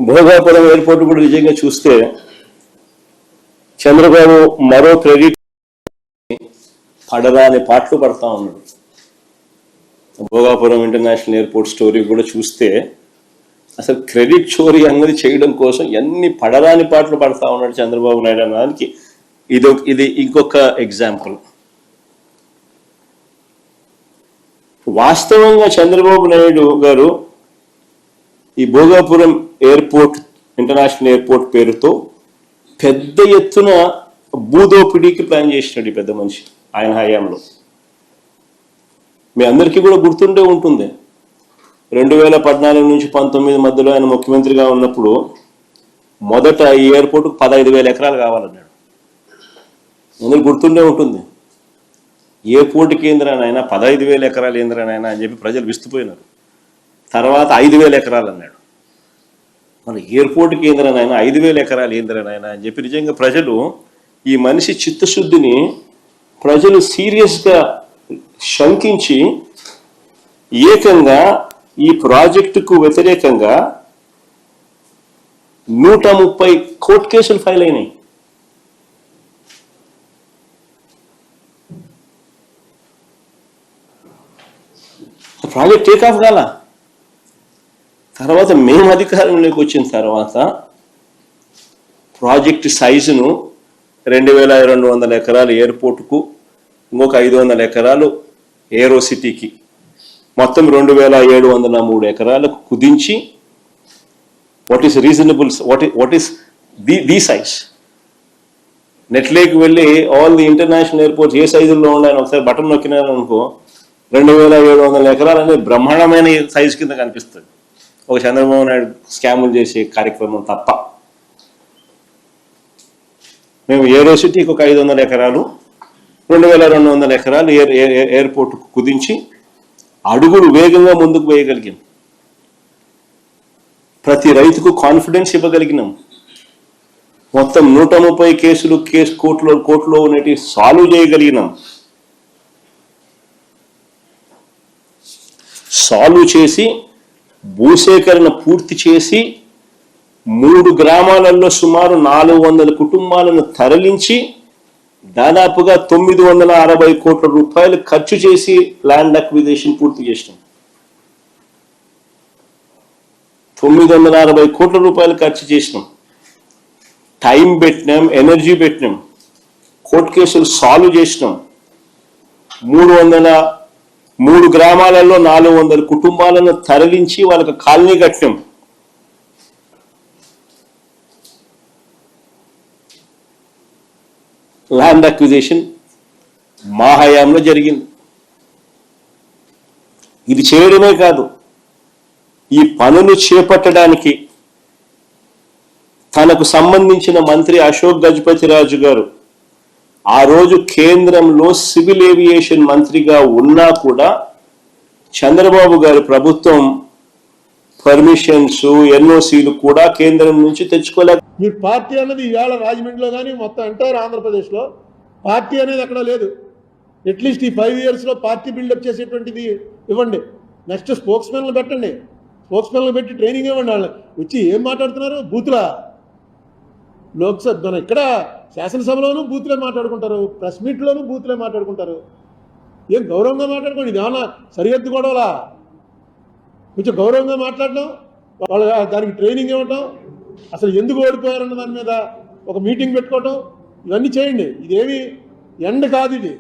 Bhogapuram airport కూడా నిజంగా చూస్తే చంద్రబాబు మరో క్రెడిట్ పడరాని పాటలు పడతా ఉన్నాడు. భోగాపురం ఇంటర్నేషనల్ ఎయిర్పోర్ట్ స్టోరీ కూడా చూస్తే అసలు క్రెడిట్ చోరీ అన్నది చేయడం కోసం ఎన్ని పడరాని పాటలు పడతా ఉన్నాడు చంద్రబాబు నాయుడు అన్నదానికి ఇది ఇంకొక ఎగ్జాంపుల్. వాస్తవంగా చంద్రబాబు నాయుడు గారు ఈ భోగాపురం ఎయిర్పోర్ట్ ఇంటర్నేషనల్ ఎయిర్పోర్ట్ పేరుతో పెద్ద ఎత్తున భూదోపిడీకి ప్లాన్ చేసినాడు ఈ పెద్ద మనిషి ఆయన హయాంలో. మీ అందరికీ కూడా గుర్తుండే ఉంటుంది, 2014 నుంచి 19 మధ్యలో ఆయన ముఖ్యమంత్రిగా ఉన్నప్పుడు మొదట ఈ ఎయిర్పోర్ట్కు 15,000 ఎకరాలు కావాలన్నాడు. అందరికి గుర్తుండే ఉంటుంది. ఎయిర్పోర్ట్ కేంద్రానైనా 15,000 ఎకరాలు ఏంద్రానైనా అని చెప్పి ప్రజలు విస్తుపోయినారు. తర్వాత 5,000 ఎకరాలు అన్నాడు. మన ఎయిర్పోర్ట్ కేంద్రానైనా 5,000 ఎకరాలు ఏంద్రానైనా అని చెప్పి నిజంగా ప్రజలు ఈ మనిషి చిత్తశుద్ధిని ప్రజలు సీరియస్గా శంకించి ఏకంగా ఈ ప్రాజెక్టుకు వ్యతిరేకంగా 130 కోర్టు కేసులు ఫైల్ అయినాయి. ప్రాజెక్ట్ టేక్ ఆఫ్ కాల. తర్వాత మేము అధికారంలోకి వచ్చిన తర్వాత ప్రాజెక్ట్ సైజును 2,200 ఎకరాలు ఎయిర్పోర్టుకు, ఇంకొక 500 ఎకరాలు ఏరో సిటీకి, మొత్తం 2,703 ఎకరాలకు కుదించి what is reasonable, what is the size. నెట్లోకి వెళ్ళి ఆల్ ది ఇంటర్నేషనల్ ఎయిర్పోర్ట్స్ ఏ సైజుల్లో ఉన్నాయని ఒకసారి బటన్ నొక్కినారనుకో 2,700 ఎకరాలు అనేది బ్రహ్మాండమైన సైజు కింద కనిపిస్తుంది, ఒక చంద్రబాబు నాయుడు స్కాములు చేసే కార్యక్రమం తప్ప. మేము ఏరో సిటీకి ఒక 500 ఎకరాలు, 2,200 ఎకరాలు ఎయిర్పోర్ట్కు కుదించి అడుగులు వేగంగా ముందుకు వేయగలిగాం. ప్రతి రైతుకు కాన్ఫిడెన్స్ ఇవ్వగలిగినాం. మొత్తం 130 కేసులు కోర్టులో ఉన్నటి సాల్వ్ చేయగలిగినాం. సాల్వ్ చేసి భూసేకరణ పూర్తి చేసి 3 గ్రామాలలో సుమారు 400 కుటుంబాలను తరలించి దాదాపుగా 960 కోట్ల రూపాయలు ఖర్చు చేసి ల్యాండ్ అక్విజిషన్ పూర్తి చేసినాం. 960 కోట్ల రూపాయలు ఖర్చు చేసినాం. టైం పెట్టినాం, ఎనర్జీ పెట్టినాం, కోర్టు కేసులు సాల్వ్ చేసినాం. 3 గ్రామాలలో 400 కుటుంబాలను తరలించి వాళ్ళకి కాలనీ కట్టినాం. ల్యాండ్ అక్విజిషన్ మా హయాంలో జరిగింది. ఇది చేయడమే కాదు, ఈ పనులు చేపట్టడానికి తనకు సంబంధించిన మంత్రి అశోక్ గజపతి రాజు గారు ఆ రోజు కేంద్రంలో సివిల్ ఏవియేషన్ మంత్రిగా ఉన్నా కూడా చంద్రబాబు గారి ప్రభుత్వం పర్మిషన్స్, ఎన్ఓసీలు కూడా కేంద్రం నుంచి తెచ్చుకోలేక. మీ పార్టీ అనేది ఈవేళ రాజమండ్రిలో కానీ మొత్తం ఎంటైర్ ఆంధ్రప్రదేశ్లో పార్టీ అనేది ఎక్కడ లేదు. అట్లీస్ట్ ఈ 5 ఇయర్స్లో పార్టీ బిల్డప్ చేసేటువంటిది ఇవ్వండి. నెక్స్ట్ స్పోక్స్మెన్లు పెట్టండి, స్పోక్స్మెన్లు పెట్టి ట్రైనింగ్ ఇవ్వండి. వాళ్ళు వచ్చి ఏం మాట్లాడుతున్నారు, బూతులా. లోక్సభ మన ఇక్కడ శాసనసభలోనూ బూతులే మాట్లాడుకుంటారు, ప్రెస్ మీట్లోనూ బూతులే మాట్లాడుకుంటారు. ఏం గౌరవంగా మాట్లాడుకోండి. ఇది ఏమన్నా సరిహద్దు గొడవలా? కొంచెం గౌరవంగా మాట్లాడడం, వాళ్ళు దానికి ట్రైనింగ్ ఇవ్వటం, అసలు ఎందుకు ఓడిపోయారన్న దాని మీద ఒక మీటింగ్ పెట్టుకోవటం, ఇవన్నీ చేయండి. ఇదేమి ఎండ్ కాదు. ఇది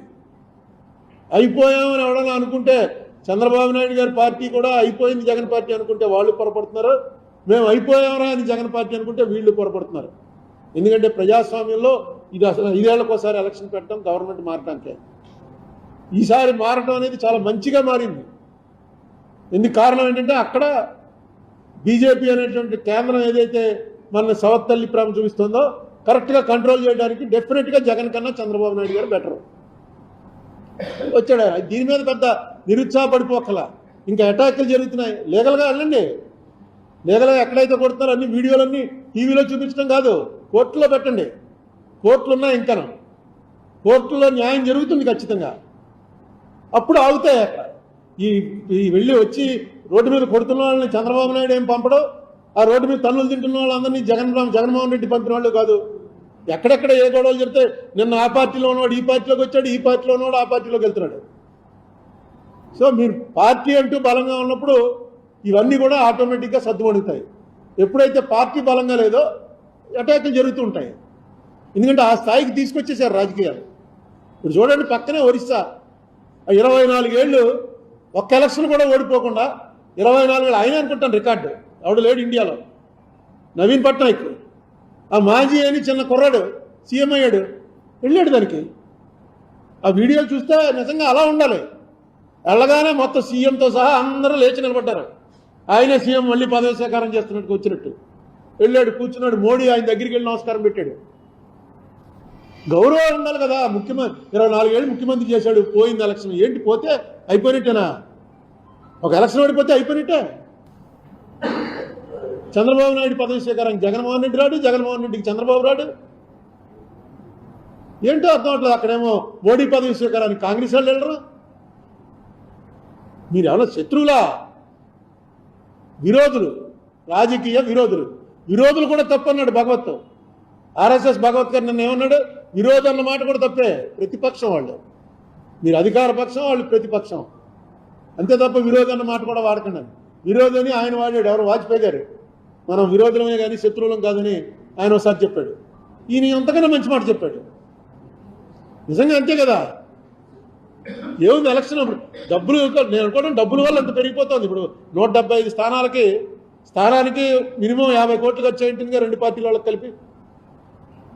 అయిపోయామని ఎవడన్నా అనుకుంటే, చంద్రబాబు నాయుడు గారి పార్టీ కూడా అయిపోయింది జగన్ పార్టీ అనుకుంటే వాళ్ళు పొరపడుతున్నారు, మేము అయిపోయామరా అని జగన్ పార్టీ అనుకుంటే వీళ్ళు పొరపడుతున్నారు. ఎందుకంటే ప్రజాస్వామ్యంలో ఇది అసలు 5 ఏళ్లకోసారి ఎలక్షన్ పెట్టడం గవర్నమెంట్ మారటానికే. ఈసారి మారటం అనేది చాలా మంచిగా మారింది. ఎందుకు కారణం ఏంటంటే అక్కడ బీజేపీ అనేటువంటి కేంద్రం ఏదైతే మన సవత్తల్లి ప్రేమ చూపిస్తుందో కరెక్ట్గా కంట్రోల్ చేయడానికి డెఫినెట్గా జగన్ కన్నా చంద్రబాబు నాయుడు గారు బెటర్ వచ్చాడు. దీని మీద పెద్ద నిరుత్సాహపడిపోకలా. ఇంకా అటాక్లు జరుగుతున్నాయి. లీగల్గా వెళ్ళండి. లీగల్గా ఎక్కడైతే కొడుతున్నారో అన్ని వీడియోలన్నీ టీవీలో చూపించడం కాదు, కోర్టులో పెట్టండి. కోర్టులు ఉన్నాయి, ఇంకా కోర్టులో న్యాయం జరుగుతుంది ఖచ్చితంగా. అప్పుడు ఆగుతాయి. అక్కడ ఈ వెళ్ళి వచ్చి రోడ్డు మీద కొడుతున్న వాళ్ళని చంద్రబాబు నాయుడు ఏం పంపడం, ఆ రోడ్డు మీద తన్నులు తింటున్న వాళ్ళందరినీ జగన్మోహన్ రెడ్డి పంపిన వాళ్ళు కాదు. ఎక్కడెక్కడ ఏ గొడవలు జరిగితే నిన్న ఆ పార్టీలో ఉన్నవాడు ఈ పార్టీలోకి వచ్చాడు, ఈ పార్టీలో ఉన్నవాడు ఆ పార్టీలోకి వెళ్తున్నాడు. సో మీరు పార్టీ అంటూ బలంగా ఉన్నప్పుడు ఇవన్నీ కూడా ఆటోమేటిక్గా సర్దుమణుగుతాయి. ఎప్పుడైతే పార్టీ బలంగా లేదో అటాకులు జరుగుతూ ఉంటాయి. ఎందుకంటే ఆ స్థాయికి తీసుకొచ్చేసారు రాజకీయాలు. ఇప్పుడు చూడండి, పక్కనే ఒరిస్సా 24 ఏళ్ళు ఒక్క ఎలక్షన్ కూడా ఓడిపోకుండా 24 ఏళ్ళు ఆయన అనుకుంటాను రికార్డు, ఎవడు లేడు ఇండియాలో. నవీన్ పట్నాయక్ ఆ మాజీ అని చిన్న కుర్రాడు సీఎం అయ్యాడు, వెళ్ళాడు దానికి. ఆ వీడియోలు చూస్తే నిజంగా అలా ఉండాలి. వెళ్ళగానే మొత్తం సీఎంతో సహా అందరూ లేచి నిలబడ్డారు. ఆయనే సీఎం మళ్ళీ పదవి స్వీకారం చేస్తున్నట్టు వచ్చినట్టు వెళ్ళాడు, కూర్చున్నాడు. మోడీ ఆయన దగ్గరికి వెళ్ళి నమస్కారం పెట్టాడు. గౌరవం ఉండాలి కదా. ముఖ్యమంత్రి 24 ఏళ్ళు ముఖ్యమంత్రి చేశాడు, పోయింది ఎలక్షన్. ఏంటి పోతే అయిపోయినట్టేనా? ఒక ఎలక్షన్ ఓడిపోతే అయిపోయినట్టే. చంద్రబాబు నాయుడు పదవి స్వీకారం జగన్మోహన్ రెడ్డి రాడు, జగన్మోహన్ రెడ్డికి చంద్రబాబు రాడు. ఏంటో అర్థం అవట్లేదు. అక్కడేమో మోడీ పదవి స్వీకారానికి కాంగ్రెస్ వాళ్ళు వెళ్ళరు. మీరు ఎవరో శత్రువులా? విరోధులు, రాజకీయ విరోధులు కూడా తప్పన్నాడు భగవత్. ఆర్ఎస్ఎస్ భగవత్ గారు నిన్న ఏమన్నాడు? విరోధం అన్న మాట కూడా తప్పే. ప్రతిపక్షం వాళ్ళు, మీరు అధికార పక్షం, వాళ్ళు ప్రతిపక్షం, అంతే తప్ప విరోధం అన్న మాట కూడా వాడకండి. విరోధని ఆయన వాడాడు, ఎవరు వాజ్పేయి గారు. మనం విరోధులమే కానీ శత్రువులం కాదని ఆయన ఒకసారి చెప్పాడు. ఈయన అంతకన్నా మంచి మాట చెప్పాడు. నిజంగా అంతే కదా. ఏముంది ఎలక్షన్ డబ్బులు, నేను అనుకోవడం డబ్బుల వల్ల అంత పెరిగిపోతుంది. ఇప్పుడు 175 స్థానానికి మినిమం 50 కోట్లు ఖర్చు అయింటుందిగా రెండు పార్టీల వాళ్ళకి కలిపి.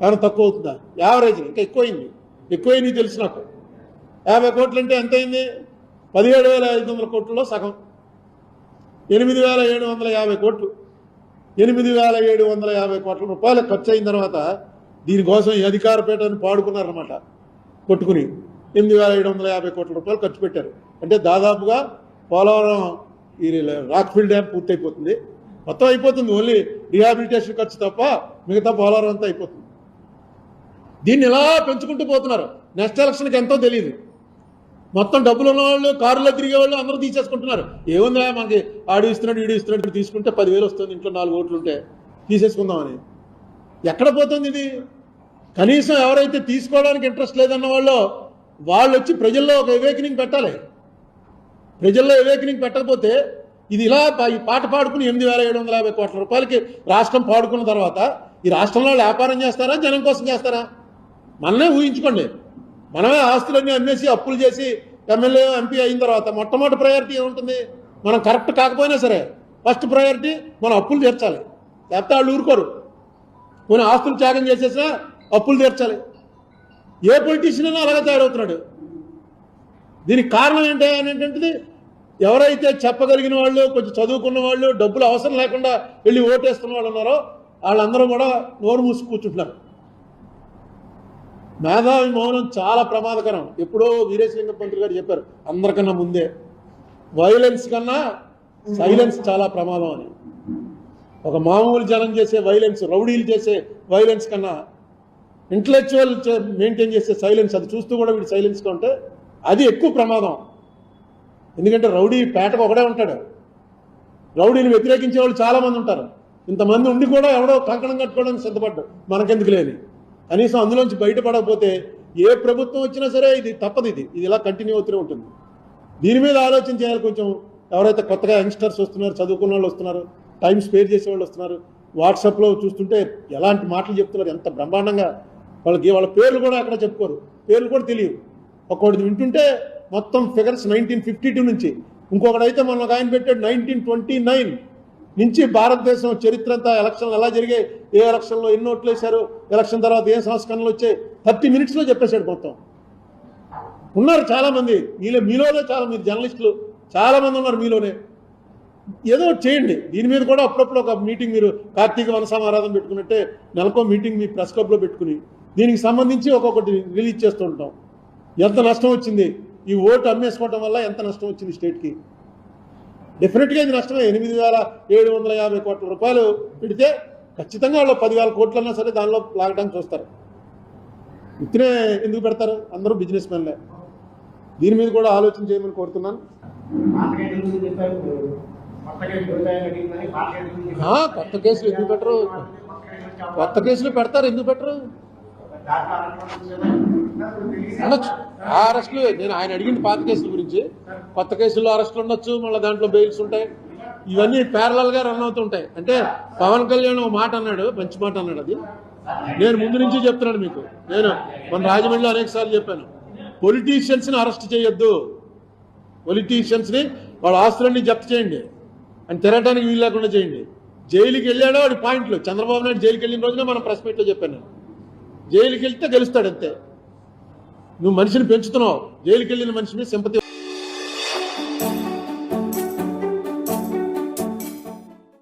ఏమైనా తక్కువ అవుతుందా? యావరేజ్ ఇంకా ఎక్కువైంది తెలుసు నాకు. 50 కోట్లు అంటే ఎంత అయింది? 17,500 కోట్లలో సగం, 8,750 కోట్లు. 8,750 కోట్ల రూపాయలు ఖర్చు అయిన తర్వాత దీనికోసం ఈ అధికార పీఠాన్ని పాడుకున్నారన్నమాట. కొట్టుకుని 8,750 కోట్ల రూపాయలు ఖర్చు పెట్టారు. అంటే దాదాపుగా పోలవరం ఈ రాక్ఫీల్డ్ డ్యామ్ పూర్తయిపోతుంది, మొత్తం అయిపోతుంది. ఓన్లీ రిహాబిలిటేషన్ ఖర్చు తప్ప మిగతా పోలవరం అంతా అయిపోతుంది. దీన్ని ఇలా పెంచుకుంటూ పోతున్నారు. నెక్స్ట్ ఎలక్షన్కి ఎంతో తెలియదు. మొత్తం డబ్బులు ఉన్నవాళ్ళు, కారులో తిరిగే వాళ్ళు అందరూ తీసేసుకుంటున్నారు. ఏముందా మనకి, ఆడు ఇస్తున్నాడు వీడు ఇస్తున్నాడు, తీసుకుంటే 10,000 వస్తుంది, ఇంట్లో 4 ఓట్లు ఉంటే తీసేసుకుందామని. ఎక్కడ పోతుంది ఇది? కనీసం ఎవరైతే తీసుకోవడానికి ఇంట్రెస్ట్ లేదన్న వాళ్ళు వచ్చి ప్రజల్లో ఒక అవేకనింగ్ పెట్టాలి. ప్రజల్లో అవేకనింగ్ పెట్టకపోతే ఇది ఇలా ఈ పాట పాడుకుని 8,750 కోట్ల రూపాయలకి రాష్ట్రం పాడుకున్న తర్వాత ఈ రాష్ట్రంలో వ్యాపారం చేస్తారా, జనం కోసం చేస్తారా? మనమే ఊహించుకోండి. మనమే ఆస్తులన్నీ అమ్మేసి అప్పులు చేసి ఎమ్మెల్యే ఎంపీ అయిన తర్వాత మొట్టమొదటి ప్రయారిటీ ఏముంటుంది? మనం కరెక్ట్ కాకపోయినా సరే ఫస్ట్ ప్రయారిటీ మనం అప్పులు తీర్చాలి, లేకపోతే వాళ్ళు ఊరుకోరు. కొన్ని ఆస్తులు త్యాగం చేసేసినా అప్పులు తీర్చాలి. ఏ పొలిటీషియన్ అయినా అలాగే తయారవుతున్నాడు. దీనికి కారణం ఏంటంటే ఎవరైతే చెప్పగలిగిన వాళ్ళు, కొంచెం చదువుకున్న వాళ్ళు, డబ్బులు అవసరం లేకుండా వెళ్ళి ఓటేస్తున్న వాళ్ళు ఉన్నారో వాళ్ళందరూ కూడా నోరు మూసి కూర్చుంటున్నారు. మేధావి మౌనం చాలా ప్రమాదకరం. ఎప్పుడో వీరేశలింగం పంతులు గారు చెప్పారు అందరికన్నా ముందే, వైలెన్స్ కన్నా సైలెన్స్ చాలా ప్రమాదం అని. ఒక మామూలు జనం చేసే వైలెన్స్, రౌడీలు చేసే వైలెన్స్ కన్నా ఇంటలెక్చువల్ మెయింటైన్ చేసే సైలెన్స్, అది చూస్తూ కూడా వీడు సైలెన్స్గా ఉంటే అది ఎక్కువ ప్రమాదం. ఎందుకంటే రౌడీ పేటకు ఒకడే ఉంటాడు, రౌడీని వ్యతిరేకించే వాళ్ళు చాలామంది ఉంటారు. ఇంతమంది ఉండి కూడా ఎవడో కంకణం కట్టుకోవడానికి సిద్ధపడ్డాడు, మనకెందుకు లేని. కనీసం అందులోంచి బయటపడకపోతే ఏ ప్రభుత్వం వచ్చినా సరే ఇది తప్పదు. ఇది ఇలా కంటిన్యూ అవుతూనే ఉంటుంది. దీని మీద ఆలోచన చేయాలి కొంచెం. ఎవరైతే కొత్తగా యంగ్స్టర్స్ వస్తున్నారు, చదువుకున్న వాళ్ళు వస్తున్నారు, టైం స్పేర్ చేసే వాళ్ళు వస్తున్నారు, వాట్సాప్లో చూస్తుంటే ఎలాంటి మాటలు చెప్తున్నారు, ఎంత బ్రహ్మాండంగా. వాళ్ళ పేర్లు కూడా ఎక్కడ చెప్పుకోరు, పేర్లు కూడా తెలియవు. ఒక్కొక్కటి వింటుంటే మొత్తం ఫిగర్స్ 1952 నుంచి, ఇంకొకడైతే మన ఒక ఆయన పెట్టాడు 1929 నుంచి భారతదేశం చరిత్ర అంతా, ఎలక్షన్లు ఎలా జరిగాయి, ఏ ఎలక్షన్లో ఎన్ని ఓట్లు వేశారు, ఎలక్షన్ తర్వాత ఏ సంస్కరణలు వచ్చాయి, 30 మినిట్స్లో చెప్పేశాడు మొత్తం. ఉన్నారు చాలామంది మీలోనే, చాలా మీరు జర్నలిస్టులు చాలామంది ఉన్నారు మీలోనే. ఏదో చేయండి. దీని మీద కూడా అప్పుడప్పుడు ఒక మీటింగ్, మీరు కార్తీక వన సమారాధన పెట్టుకున్నట్టే నెలకో మీటింగ్ మీ ప్రెస్ క్లబ్లో పెట్టుకుని దీనికి సంబంధించి ఒక్కొక్కటి రిలీజ్ చేస్తూ ఉంటాం. ఎంత నష్టం వచ్చింది, ఈ ఓటు అమ్మేసుకోవటం వల్ల ఎంత నష్టం వచ్చింది స్టేట్కి. డెఫినెట్గా ఇది నష్టమే. 8,750 కోట్ల రూపాయలు పెడితే ఖచ్చితంగా వాళ్ళు 10,000 కోట్లన్నా సరే దానిలో లాగడానికి చూస్తారు. ఇతనే ఎందుకు పెడతారు? అందరూ బిజినెస్ మెన్లే. దీని మీద కూడా ఆలోచన చేయమని కోరుతున్నాను. కొత్త కేసులు ఎందుకు పెట్టరు? కొత్త కేసులు పెడతారు, ఎందుకు పెట్టరు? ఉండొచ్చు ఆ అరెస్టులు. నేను ఆయన అడిగిన పాత కేసుల గురించి, కొత్త కేసుల్లో అరెస్టులు ఉండొచ్చు, మళ్ళీ దాంట్లో బెయిల్స్ ఉంటాయి. ఇవన్నీ ప్యారలల్ గా రన్ అవుతుంటాయి. అంటే పవన్ కళ్యాణ్ ఒక మాట అన్నాడు, మంచి మాట అన్నాడు. అది నేను ముందు నుంచి చెప్తున్నాను మీకు. నేను మన రాజమండ్రిలో అనేక సార్లు చెప్పాను, పొలిటీషియన్స్ ని అరెస్ట్ చేయొద్దు. పొలిటీషియన్స్ ని వాళ్ళ ఆస్తులన్నీ జప్తు చేయండి, అని తిరగడానికి వీలు లేకుండా చేయండి. జైలుకి వెళ్ళాడో వాడి పాయింట్లు. చంద్రబాబు నాయుడు జైలుకి వెళ్ళిన రోజునే మనం ప్రెస్ మీట్లో చెప్పాను, జైలుకి వెళ్తే గెలుస్తాడు అంతే. నువ్వు మనిషిని పెంచుతున్నావు, జైలుకి వెళ్ళిన మనిషిని సింపతి